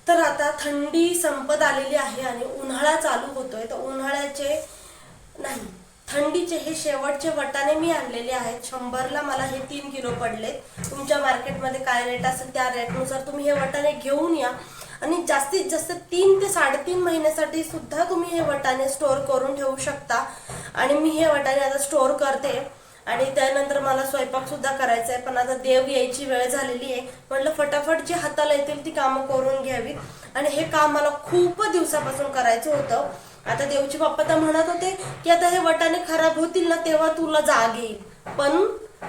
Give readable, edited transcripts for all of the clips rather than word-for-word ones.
तर आता थंडी संपत आलेली आहे आणि उन्हाळा चालू होतोय, तर उन्हाळ्याचे नाही थंडीचे हे शेवटचे वाटाणे मी आणलेले आहेत. 100ला मला हे 3 किलो पडले. तुमच्या मार्केटमध्ये काय रेट असेल त्या रेटनुसार तुम्ही हे वाटाणे घेऊन या आणि जास्तीत जास्त 3 ते 3.5 महिन्यासाठी सुद्धा तुम्ही हे वाटाणे स्टोअर करून ठेवू शकता. आणि मी हे वाटाणे आता स्टोअर करते आणि त्यानंतर मला स्वयंपाक सुद्धा करायचा आहे. पण आता देव यायची वेळ झालेली आहे, म्हटलं फटाफट जी हाताला येतील ती कामं करून घ्यावीत आणि हे काम मला खूप दिवसापासून करायचं होतं. आता देवची बाप्पा तर म्हणत होते की आता हे वाटाणे खराब होतील ना तेव्हा तुला जाग येईल, पण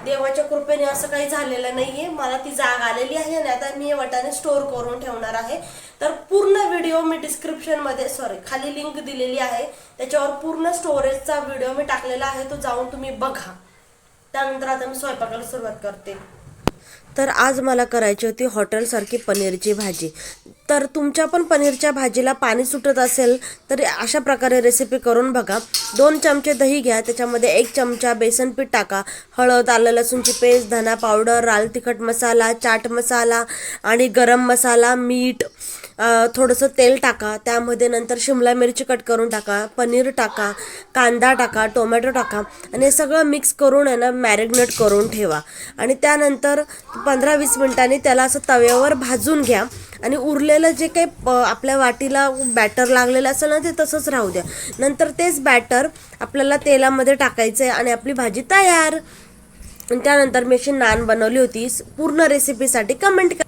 देवाच्या कृपेने असं काही झालेलं नाहीये. मला ती जाग आलेली आहे आणि आता मी हे वाटाणे स्टोअर करून ठेवणार आहे. तर पूर्ण व्हिडिओ मी डिस्क्रिप्शन मध्ये खाली लिंक दिलेली आहे, त्याच्यावर पूर्ण स्टोरेजचा व्हिडिओ मी टाकलेला आहे, तो जाऊन तुम्ही बघा. त्यानंतर आता मी स्वयंपाकाला सुरुवात करते. तर आज मला करायची होती हॉटेलसारखी पनीरची भाजी. तर तुमच्या पण पनीरच्या भाजीला पाणी सुटत असेल तर अशा प्रकारे रेसिपी करून बघा. 2 चमचे दही घ्या, त्याच्यामध्ये 1 चमचा बेसन पीठ टाका, हळद, आलं लसूणची पेस्ट, धना पावडर, लाल तिखट मसाला, चाट मसाला आणि गरम मसाला, मीठ, थोडंसं तेल टाका. त्यामध्ये नंतर शिमला मिरची कट करून टाका, पनीर टाका, कांदा टाका, टोमॅटो टाका आणि हे सगळं मिक्स करून आहे ना मॅरिनेट करून ठेवा. आणि त्यानंतर 15-20 मिनिटांनी त्याला असं तव्यावर भाजून घ्या आणि उरलेलं जे काही आपल्या वाटीला बॅटर लागलेलं असेल ना ते तसंच राहू द्या. नंतर तेच बॅटर आपल्याला तेलामध्ये टाकायचं आहे आणि आपली भाजी तयार. त्यानंतर मी अशी नान बनवली होती. पूर्ण रेसिपीसाठी कमेंट